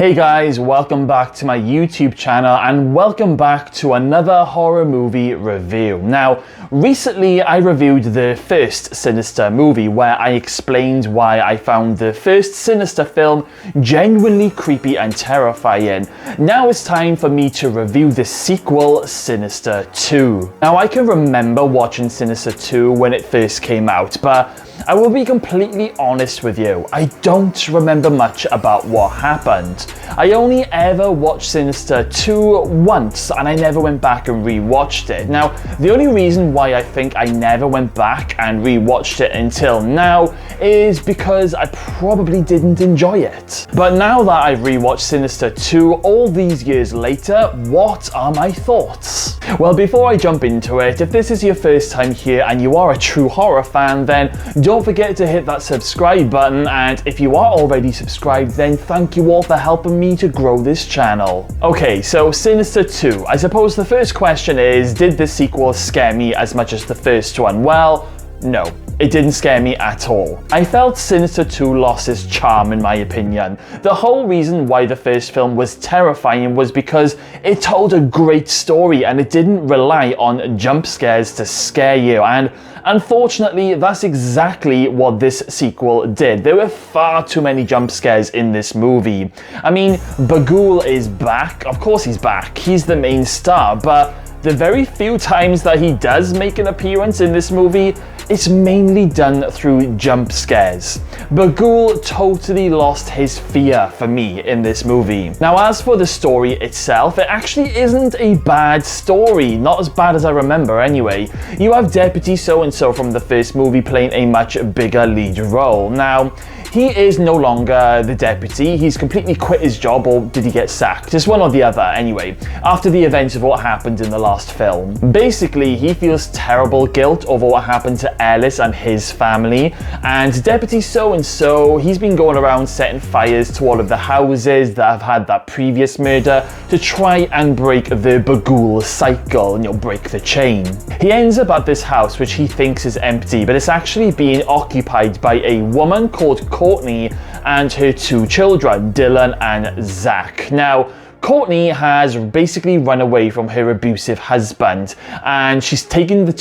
Hey guys, welcome back to my YouTube channel and welcome back to another horror movie review. Now, recently I reviewed the first Sinister movie where I explained why I found the first Sinister film genuinely creepy and terrifying. Now it's time for me to review the sequel, Sinister 2. Now I can remember watching Sinister 2 when it first came out, but I will be completely honest with you, I don't remember much about what happened. I only ever watched Sinister 2 once and I never went back and rewatched it. Now, the only reason why I think I never went back and rewatched it until now is because I probably didn't enjoy it. But now that I've rewatched Sinister 2 all these years later, what are my thoughts? Well, before I jump into it, if this is your first time here and you are a true horror fan, then don't forget to hit that subscribe button, and if you are already subscribed, then thank you all for helping me to grow this channel. Okay, so Sinister 2. I suppose the first question is, did the sequel scare me as much as the first one? Well, no. It didn't scare me at all. I felt Sinister 2 lost its charm in my opinion. The whole reason why the first film was terrifying was because it told a great story and it didn't rely on jump scares to scare you, and unfortunately that's exactly what this sequel did. There were far too many jump scares in this movie. I mean, Bagul is back, of course he's back, he's the main star, but the very few times that he does make an appearance in this movie, it's mainly done through jump scares. Bagul totally lost his fear for me in this movie. Now, as for the story itself, it actually isn't a bad story. Not as bad as I remember anyway. You have Deputy So-and-so from the first movie playing a much bigger lead role. Now, he is no longer the deputy, he's completely quit his job, or did he get sacked? It's one or the other anyway, after the events of what happened in the last film. Basically, he feels terrible guilt over what happened to Ellis and his family, and Deputy So-and-so, he's been going around setting fires to all of the houses that have had that previous murder to try and break the Bagul cycle, break the chain. He ends up at this house which he thinks is empty, but it's actually being occupied by a woman called Courtney and her two children, Dylan and Zach. Now, Courtney has basically run away from her abusive husband and she's taking the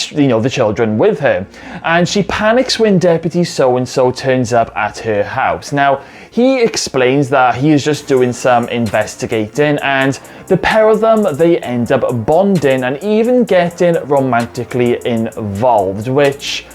children with her, and she panics when Deputy So-and-so turns up at her house. Now, he explains that he is just doing some investigating, and the pair of them, they end up bonding and even getting romantically involved, which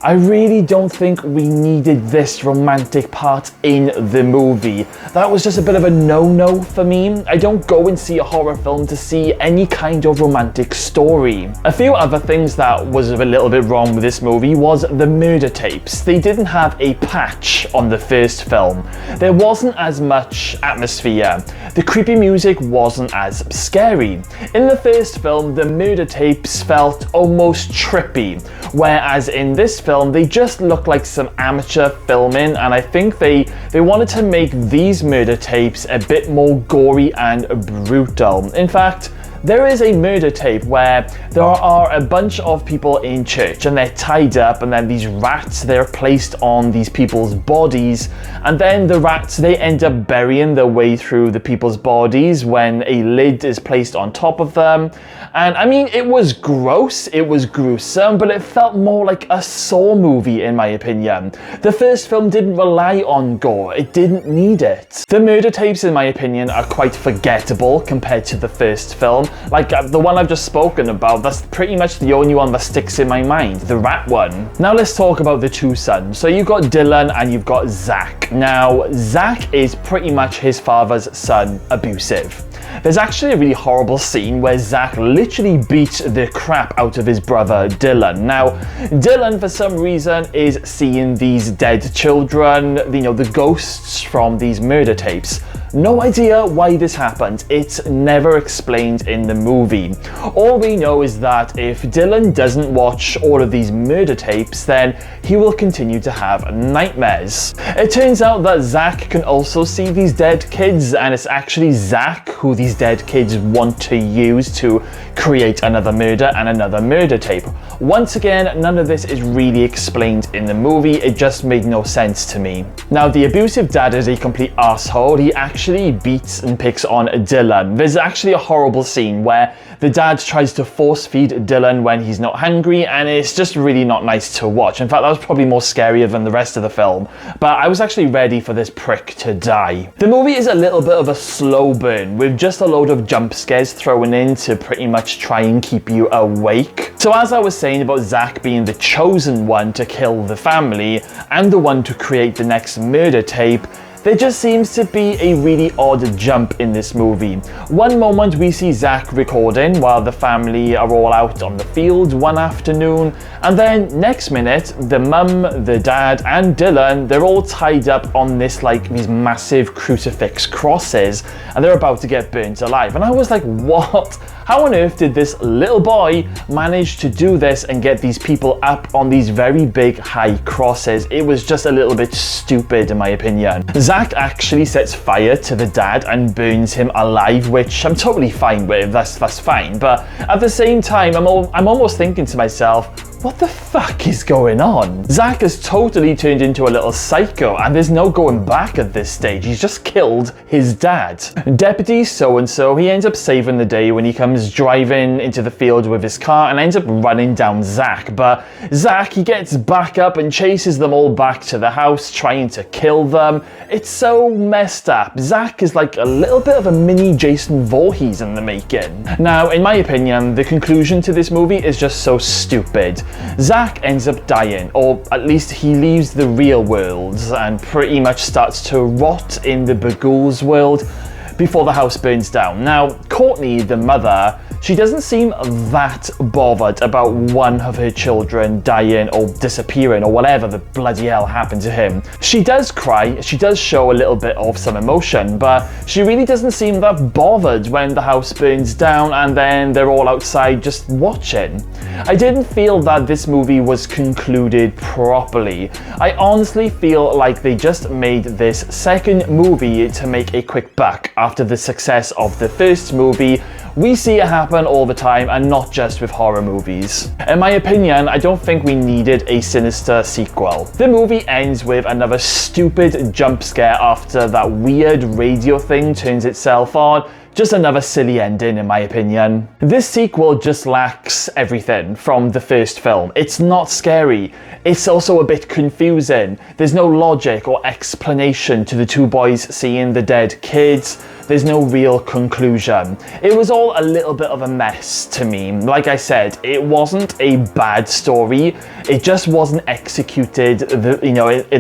I really don't think we needed this romantic part in the movie. That was just a bit of a no-no for me. I don't go and see a horror film to see any kind of romantic story. A few other things that was a little bit wrong with this movie was the murder tapes. They didn't have a patch on the first film. There wasn't as much atmosphere. The creepy music wasn't as scary. In the first film, the murder tapes felt almost trippy, whereas in this film, they just look like some amateur filming, and I think they wanted to make these murder tapes a bit more gory and brutal. In fact, there is a murder tape where there are a bunch of people in church and they're tied up, and then these rats, they're placed on these people's bodies, and then the rats, they end up burying their way through the people's bodies when a lid is placed on top of them. And I mean, it was gross, it was gruesome, but it felt more like a Saw movie in my opinion. The first film didn't rely on gore, it didn't need it. The murder tapes in my opinion are quite forgettable compared to the first film. Like the one I've just spoken about, that's pretty much the only one that sticks in my mind, the rat one. Now let's talk about the two sons. So you've got Dylan and you've got Zach. Now, Zach is pretty much his father's son, abusive. There's actually a really horrible scene where Zach literally beats the crap out of his brother Dylan. Now, Dylan for some reason is seeing these dead children, the ghosts from these murder tapes. No idea why this happened, it's never explained in the movie. All we know is that if Dylan doesn't watch all of these murder tapes, then he will continue to have nightmares. It turns out that Zach can also see these dead kids, and it's actually Zach who these dead kids want to use to create another murder and another murder tape. Once again, none of this is really explained in the movie, it just made no sense to me. Now, the abusive dad is a complete asshole. He actually actually beats and picks on Dylan. There's actually a horrible scene where the dad tries to force feed Dylan when he's not hungry, and it's just really not nice to watch. In fact, that was probably more scarier than the rest of the film, but I was actually ready for this prick to die. The movie is a little bit of a slow burn, with just a load of jump scares thrown in to pretty much try and keep you awake. So as I was saying about Zach being the chosen one to kill the family, and the one to create the next murder tape, there just seems to be a really odd jump in this movie. One moment we see Zach recording while the family are all out on the field one afternoon, and then next minute, the mum, the dad, and Dylan, they're all tied up on these massive crucifix crosses, and they're about to get burnt alive. And I was like, what? How on earth did this little boy manage to do this and get these people up on these very big high crosses? It was just a little bit stupid in my opinion. Zach actually sets fire to the dad and burns him alive, which I'm totally fine with, that's fine. But at the same time, I'm almost thinking to myself, what the fuck is going on? Zach has totally turned into a little psycho, and there's no going back at this stage. He's just killed his dad. Deputy so-and-so, he ends up saving the day when he comes driving into the field with his car and ends up running down Zach. But Zach, he gets back up and chases them all back to the house, trying to kill them. It's so messed up. Zach is like a little bit of a mini Jason Voorhees in the making. Now, in my opinion, the conclusion to this movie is just so stupid. Zach ends up dying, or at least he leaves the real world and pretty much starts to rot in the Bagul's world before the house burns down. Now, Courtney, the mother, she doesn't seem that bothered about one of her children dying or disappearing or whatever the bloody hell happened to him. She does cry, she does show a little bit of some emotion, but she really doesn't seem that bothered when the house burns down and then they're all outside just watching. I didn't feel that this movie was concluded properly. I honestly feel like they just made this second movie to make a quick buck after the success of the first movie. We see it happen all the time, and not just with horror movies. In my opinion, I don't think we needed a Sinister sequel. The movie ends with another stupid jump scare after that weird radio thing turns itself on. Just another silly ending in my opinion. This sequel just lacks everything from the first film. It's not scary. It's also a bit confusing. There's no logic or explanation to the two boys seeing the dead kids. There's no real conclusion. It was all a little bit of a mess to me. Like I said, it wasn't a bad story. It just wasn't executed in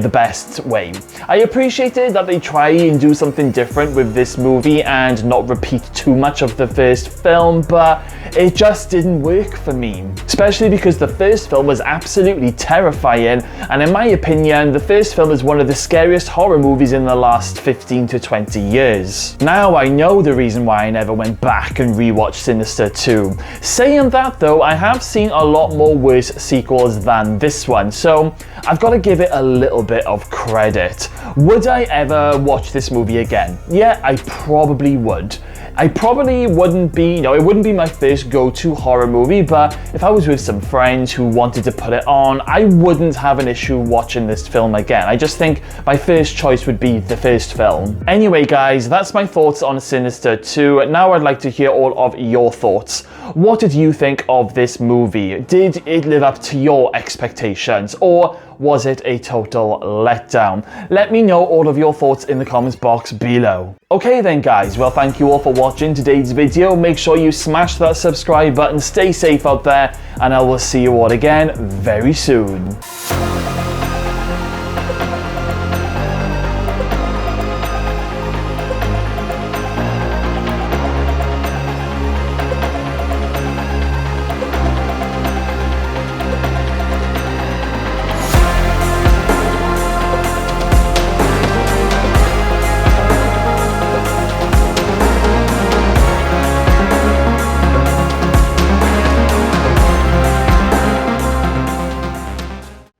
the best way. I appreciated that they try and do something different with this movie and not repeat too much of the first film, but it just didn't work for me. Especially because the first film was absolutely terrifying, and in my opinion, the first film is one of the scariest horror movies in the last 15 to 20 years. Now I know the reason why I never went back and rewatched Sinister 2. Saying that though, I have seen a lot more worse sequels than this one, so I've got to give it a little bit of credit. Would I ever watch this movie again? Yeah, I probably would. I probably wouldn't be, it wouldn't be my first go-to horror movie, but if I was with some friends who wanted to put it on, I wouldn't have an issue watching this film again. I just think my first choice would be the first film. Anyway guys, that's my thoughts on Sinister 2. Now I'd like to hear all of your thoughts. What did you think of this movie? Did it live up to your expectations, or was it a total letdown? Let me know all of your thoughts in the comments box below. Okay then guys, well thank you all for watching today's video. Make sure you smash that subscribe button, stay safe out there, and I will see you all again very soon.